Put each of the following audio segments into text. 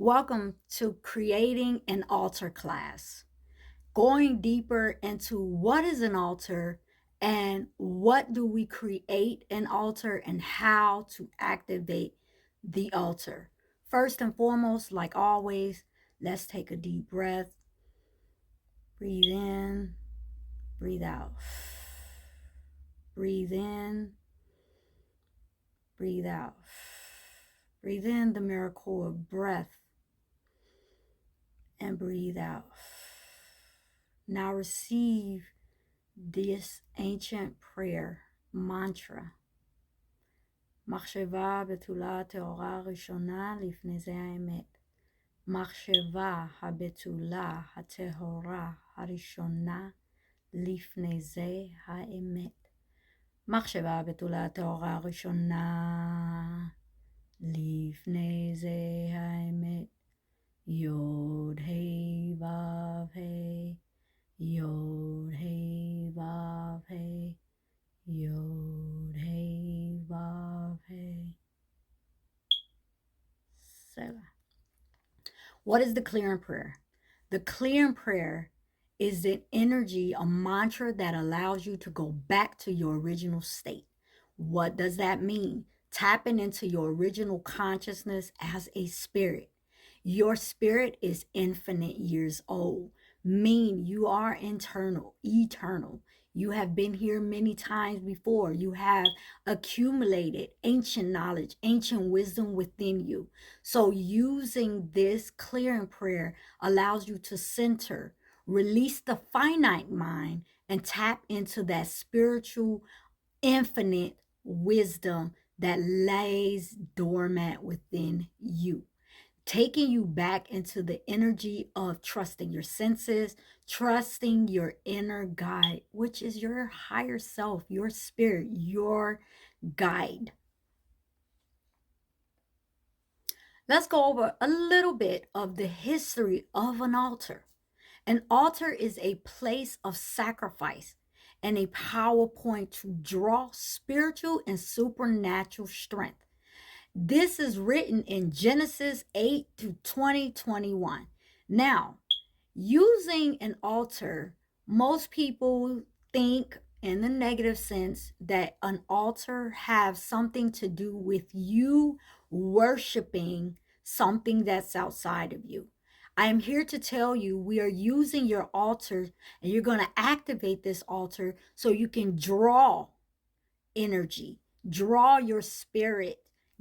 Welcome to Creating an Altar class. Going deeper into what is an altar and what do we create an altar and how to activate the altar. First and foremost, like always, let's take a deep breath. Breathe in, breathe out. Breathe in, breathe out. Breathe in the miracle of breath and breathe out. Now receive this ancient prayer mantra. מחשבה בתולה טהורה ראשונה לפני זה האמת. מחשבה הבתולה הטהורה הראשונה לפני זה האמת. מחשבה בתולה טהורה ראשונה לפני זה האמת. יוד ה' ו' ה' יוד ה' ו' ה' יוד ה' ו' ה'. Selah. What is the clearing prayer? The clearing prayer is an energy, a mantra that allows you to go back to your original state. What does that mean? Tapping into your original consciousness as a spirit. Your spirit is infinite years old, meaning you are eternal. You have been here many times before. You have accumulated ancient knowledge, ancient wisdom within you. So using this clearing prayer allows you to center, release the finite mind, and tap into that spiritual, infinite wisdom that lays dormant within you, taking you back into the energy of trusting your senses, trusting your inner guide, which is your higher self, your spirit, your guide. Let's go over a little bit of the history of an altar. An altar is a place of sacrifice and a power point to draw spiritual and supernatural strength. This is written in Genesis 8 to 21. Now, using an altar, most people think in the negative sense that an altar has something to do with you worshiping something that's outside of you. I am here to tell you we are using your altar and you're going to activate this altar so you can draw energy, draw your spirit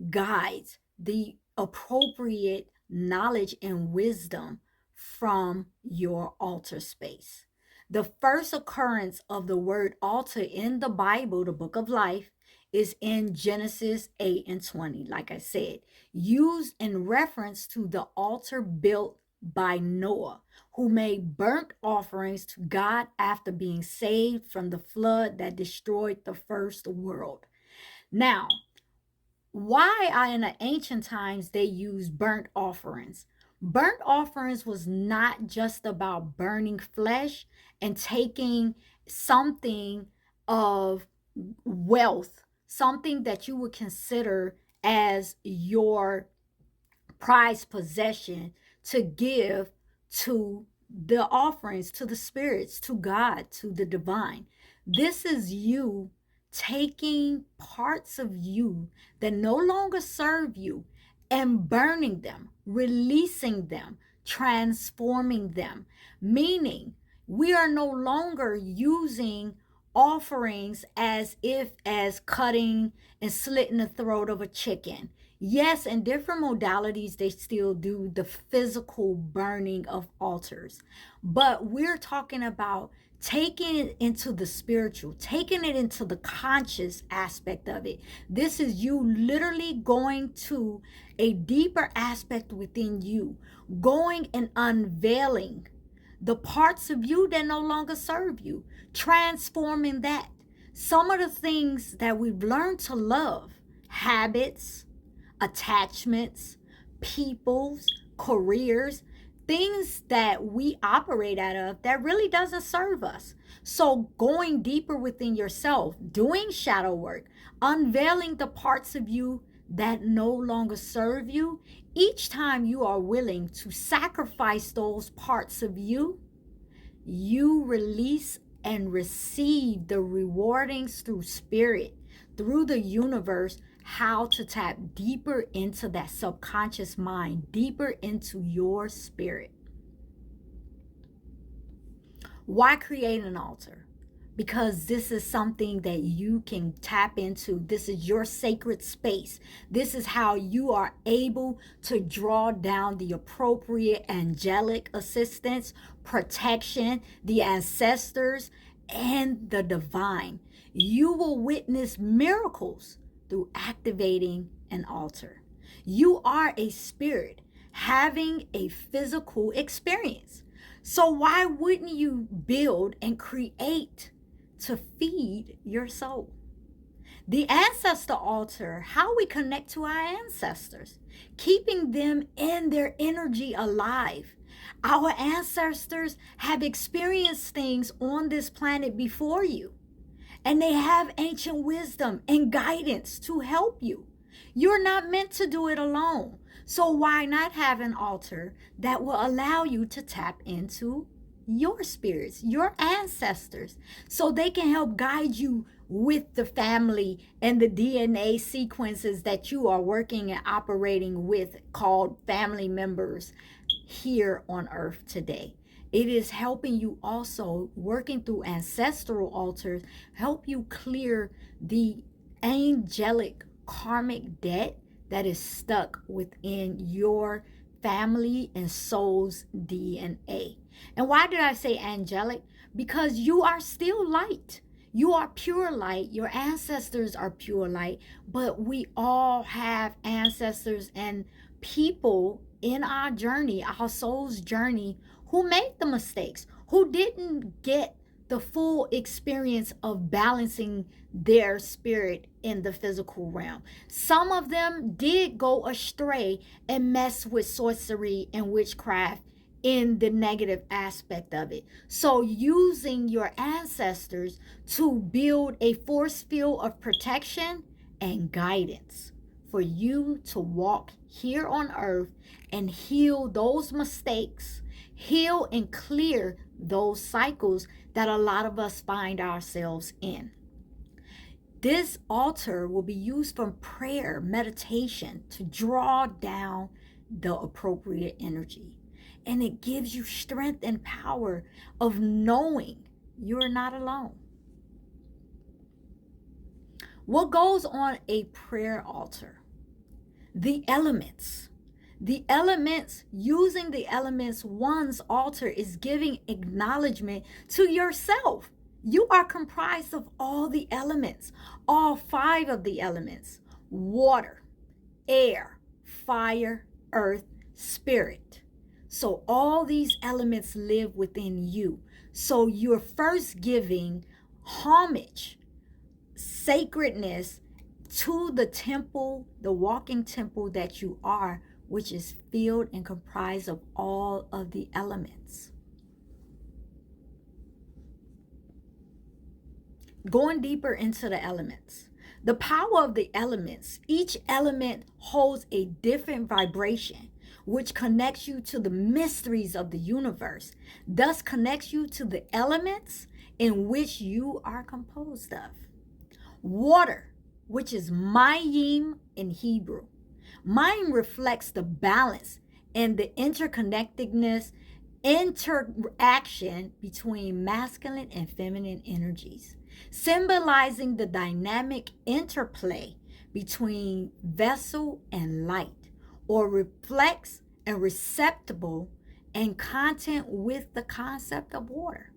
guides, the appropriate knowledge and wisdom from your altar space. The first occurrence of the word altar in the Bible, the book of life, is in Genesis 8 and 20, like I said, used in reference to the altar built by Noah, who made burnt offerings to God after being saved from the flood that destroyed the first world. Now, why in the ancient times they used burnt offerings? Burnt offerings was not just about burning flesh and taking something of wealth, something that you would consider as your prized possession to give to the offerings, to the spirits, to God, to the divine. This is you taking parts of you that no longer serve you and burning them, releasing them, transforming them, meaning we are no longer using offerings as if as cutting and slitting the throat of a chicken. Yes, in different modalities, they still do the physical burning of altars. But we're talking about taking it into the spiritual, taking it into the conscious aspect of it. This is you literally going to a deeper aspect within you, going and unveiling the parts of you that no longer serve you, transforming that. Some of the things that we've learned to love, habits, attachments, peoples, careers, things that we operate out of that really doesn't serve us. So going deeper within yourself, doing shadow work, unveiling the parts of you that no longer serve you, each time you are willing to sacrifice those parts of you, you release and receive the rewardings through spirit, through the universe, how to tap deeper into that subconscious mind, deeper into your spirit. Why create an altar? Because this is something that you can tap into. This is your sacred space. This is how you are able to draw down the appropriate angelic assistance, protection, the ancestors, and the divine. You will witness miracles through activating an altar. You are a spirit having a physical experience. So why wouldn't you build and create to feed your soul? The ancestor altar, how we connect to our ancestors, keeping them in their energy alive. Our ancestors have experienced things on this planet before you, and they have ancient wisdom and guidance to help you. You're not meant to do it alone. So why not have an altar that will allow you to tap into your spirits, your ancestors, so they can help guide you with the family and the DNA sequences that you are working and operating with, called family members here on earth today. It is helping you also, working through ancestral altars, help you clear the angelic karmic debt that is stuck within your family and soul's DNA. And why did I say angelic? Because you are still light. You are pure light. Your ancestors are pure light. But we all have ancestors and people in our journey, our soul's journey, who made the mistakes, who didn't get the full experience of balancing their spirit in the physical realm. Some of them did go astray and mess with sorcery and witchcraft in the negative aspect of it. So using your ancestors to build a force field of protection and guidance for you to walk here on earth and heal those mistakes, heal and clear those cycles that a lot of us find ourselves in. This altar will be used for prayer, meditation, to draw down the appropriate energy. And it gives you strength and power of knowing you're not alone. What goes on a prayer altar? The elements. The elements, using the elements, one's altar is giving acknowledgement to yourself. You are comprised of all the elements, all 5 of the elements: water, air, fire, earth, spirit. So all these elements live within you. So you're first giving homage, sacredness to the temple, the walking temple that you are, which is filled and comprised of all of the elements. Going deeper into the elements, the power of the elements, each element holds a different vibration, which connects you to the mysteries of the universe, thus connects you to the elements in which you are composed of. Water, which is Mayim in Hebrew. Mayim reflects the balance and the interconnectedness, interaction between masculine and feminine energies, symbolizing the dynamic interplay between vessel and light, or reflects and receptacle and content with the concept of water.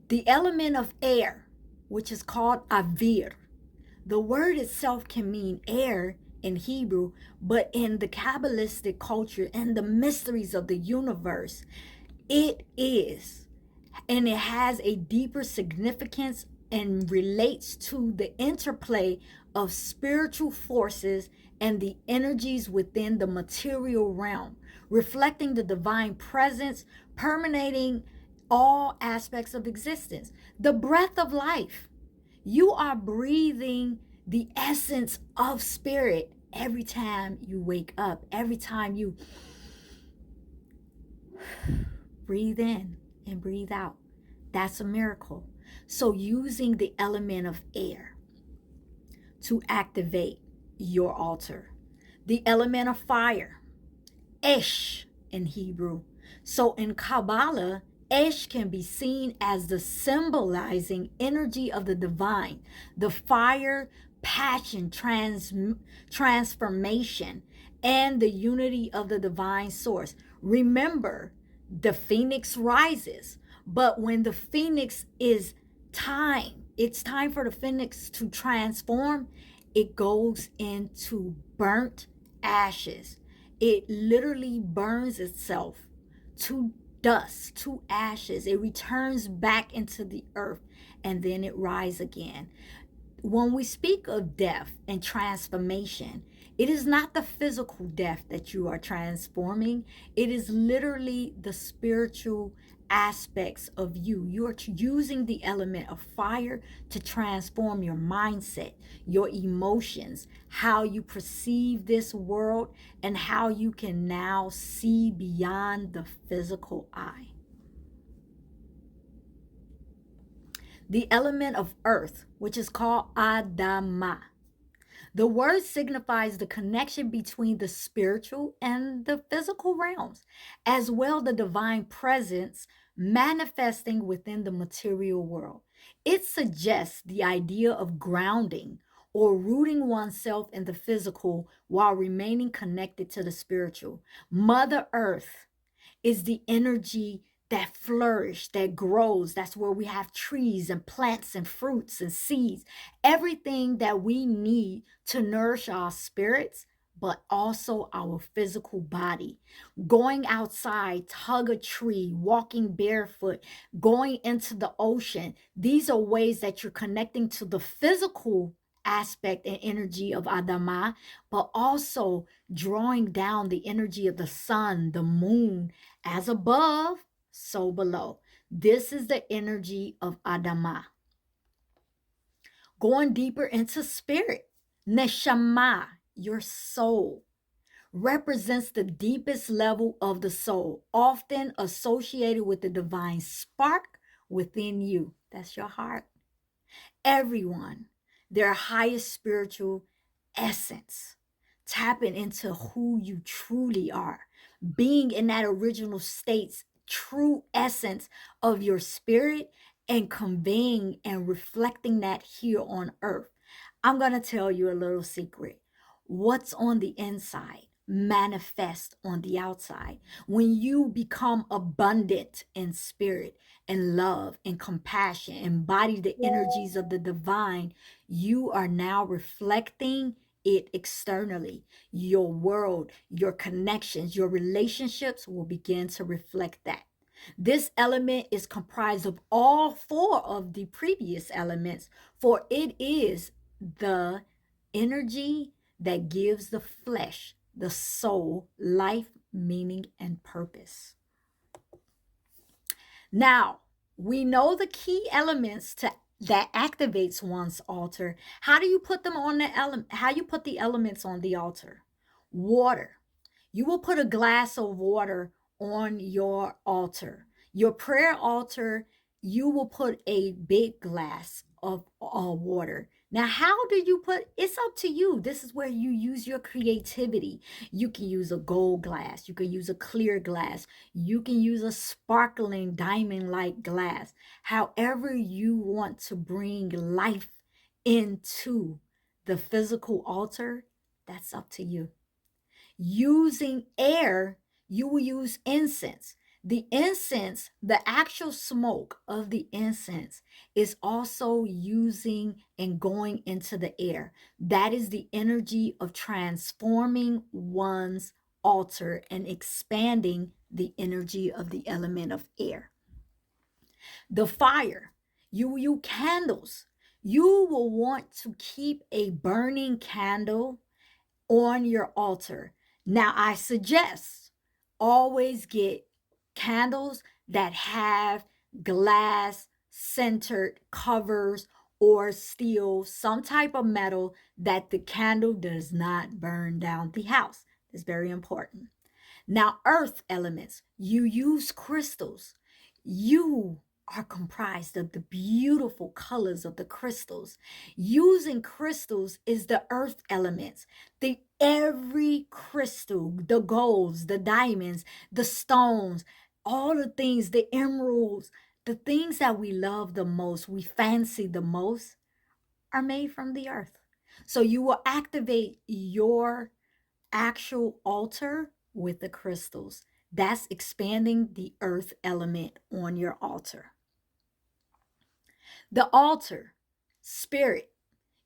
The element of air, which is called avir. The word itself can mean air in Hebrew, but in the Kabbalistic culture and the mysteries of the universe, it is, and it has a deeper significance and relates to the interplay of spiritual forces and the energies within the material realm, reflecting the divine presence permeating all aspects of existence. The breath of life. You are breathing the essence of spirit every time you wake up, every time you breathe in and breathe out. That's a miracle. So, using the element of air to activate your altar, the element of fire, Esh in Hebrew. So, in Kabbalah, Esh can be seen as the symbolizing energy of the divine, the fire, passion, transformation, and the unity of the divine source. Remember, the phoenix rises, but when the phoenix is time, it's time for the phoenix to transform, it goes into burnt ashes. It literally burns itself to dust, to ashes. It returns back into the earth and then it rises again. When we speak of death and transformation, it is not the physical death that you are transforming. It is literally the spiritual aspects of you. You are using the element of fire to transform your mindset, your emotions, how you perceive this world, and how you can now see beyond the physical eye. The element of earth, which is called Adama. The word signifies the connection between the spiritual and the physical realms, as well the divine presence manifesting within the material world. It suggests the idea of grounding or rooting oneself in the physical while remaining connected to the spiritual. Mother Earth is the energy that flourish, that grows. That's where we have trees and plants and fruits and seeds, everything that we need to nourish our spirits, but also our physical body. Going outside, to hug a tree, walking barefoot, going into the ocean. These are ways that you're connecting to the physical aspect and energy of Adama, but also drawing down the energy of the sun, the moon, as above, so below. This is the energy of Adama. Going deeper into spirit, Neshama, your soul, represents the deepest level of the soul, often associated with the divine spark within you. That's your heart. Everyone, their highest spiritual essence, tapping into who you truly are, being in that original state's true essence of your spirit and conveying and reflecting that here on earth. I'm going to tell you a little secret. What's on the inside manifest on the outside. When you become abundant in spirit and love and compassion, embody the energies of the divine, you are now reflecting it externally. Your world, your connections, your relationships will begin to reflect that. This element is comprised of all four of the previous elements, for it is the energy that gives the flesh, the soul, life, meaning, and purpose. Now, we know the key elements that activates one's altar. How do you put them on the element? How you put the elements on the altar? Water. You will put a glass of water on your altar. Your prayer altar, you will put a big glass of water. Now, how do you put it's up to you. This is where you use your creativity. You can use a gold glass, you can use a clear glass, you can use a sparkling diamond like glass. However, you want to bring life into the physical altar, that's up to you. Using air, you will use incense. The incense, the actual smoke of the incense is also using and going into the air. That is the energy of transforming one's altar and expanding the energy of the element of air. The fire, you will use candles. You will want to keep a burning candle on your altar. Now, I suggest always get candles that have glass centered covers or steel, some type of metal that the candle does not burn down the house. It's very important. Now, earth elements, you use crystals. You are comprised of the beautiful colors of the crystals. Using crystals is the earth elements. The every crystal, the golds, the diamonds, the stones, all the things, the emeralds, the things that we love the most, we fancy the most, are made from the earth. So you will activate your actual altar with the crystals. That's expanding the earth element on your altar. The altar, spirit,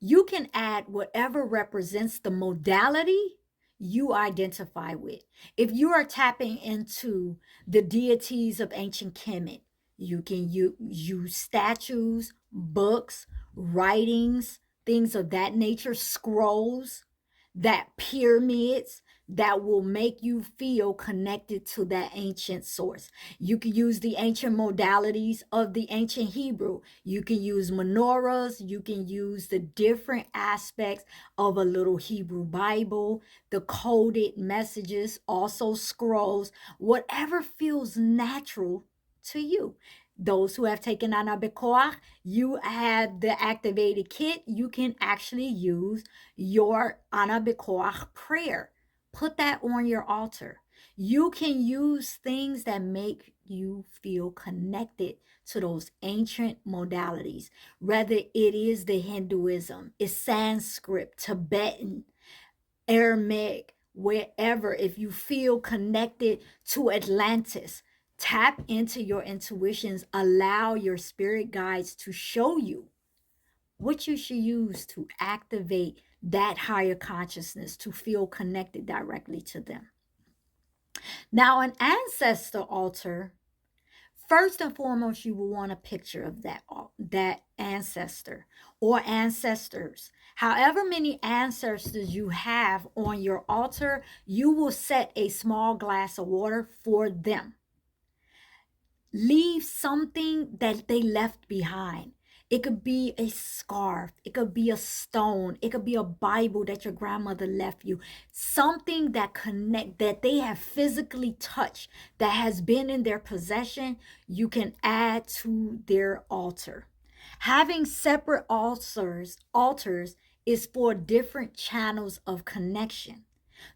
you can add whatever represents the modality you identify with. If you are tapping into the deities of ancient Kemet, you can use statues, books, writings, things of that nature, scrolls, that pyramids that will make you feel connected to that ancient source. You can use the ancient modalities of the ancient Hebrew. You can use menorahs. You can use the different aspects of a little Hebrew Bible, the coded messages, also scrolls, whatever feels natural to you. Those who have taken Anabekoach, you have the activated kit. You can actually use your Anabekoach prayer. Put that on your altar. You can use things that make you feel connected to those ancient modalities, whether it is the Hinduism, it's Sanskrit, Tibetan, Aramaic, wherever. If you feel connected to Atlantis, tap into your intuitions, allow your spirit guides to show you what you should use to activate that higher consciousness, to feel connected directly to them. Now, an ancestor altar, first and foremost, you will want a picture of that ancestor or ancestors. However many ancestors you have on your altar, you will set a small glass of water for them. Leave something that they left behind. It could be a scarf, it could be a stone, it could be a Bible that your grandmother left you. Something that they have physically touched, that has been in their possession, you can add to their altar. Having separate altars is for different channels of connection.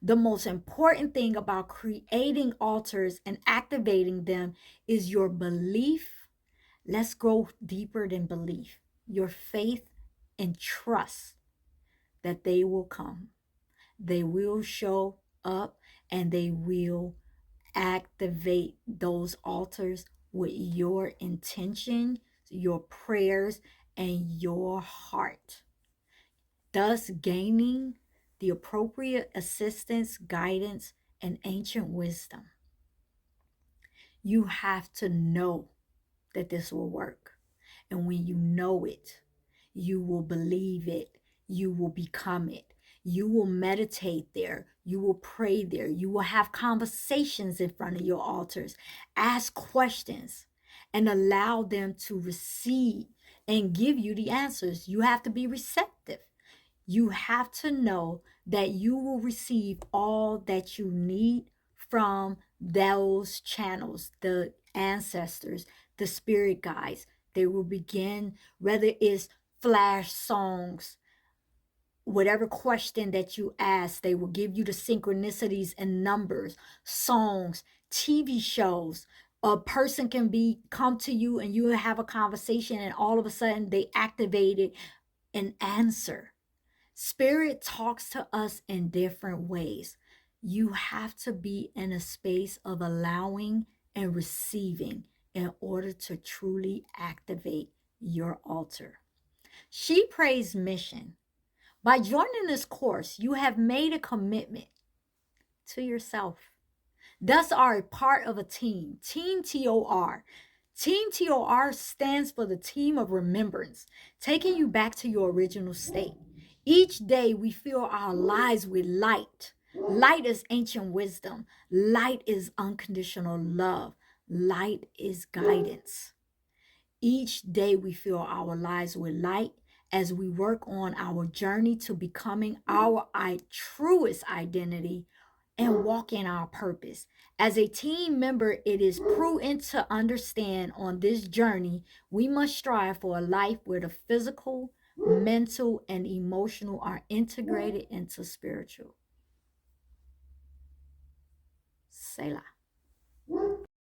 The most important thing about creating altars and activating them is your belief. Let's go deeper than belief. Your faith and trust that they will come. They will show up and they will activate those altars with your intention, your prayers, and your heart, thus gaining the appropriate assistance, guidance, and ancient wisdom. You have to know that this will work. And when you know it, you will believe it. You will become it. You will meditate there. You will pray there. You will have conversations in front of your altars. Ask questions and allow them to receive and give you the answers. You have to be receptive. You have to know that you will receive all that you need from those channels, the ancestors, the spirit guides. They will begin, whether it's flash songs, whatever question that you ask, they will give you the synchronicities and numbers, songs, TV shows. A person can come to you and you have a conversation and all of a sudden they activated an answer. Spirit talks to us in different ways. You have to be in a space of allowing and receiving in order to truly activate your altar. She Prays mission. By joining this course, you have made a commitment to yourself. Thus are a part of a team, Team TOR. Team TOR stands for the team of remembrance, taking you back to your original state. Each day we fill our lives with light. Light is ancient wisdom. Light is unconditional love. Light is guidance. Each day we fill our lives with light as we work on our journey to becoming our truest identity and walk in our purpose. As a team member, it is prudent to understand on this journey, we must strive for a life where the physical, mental, and emotional are integrated into spiritual. Selah.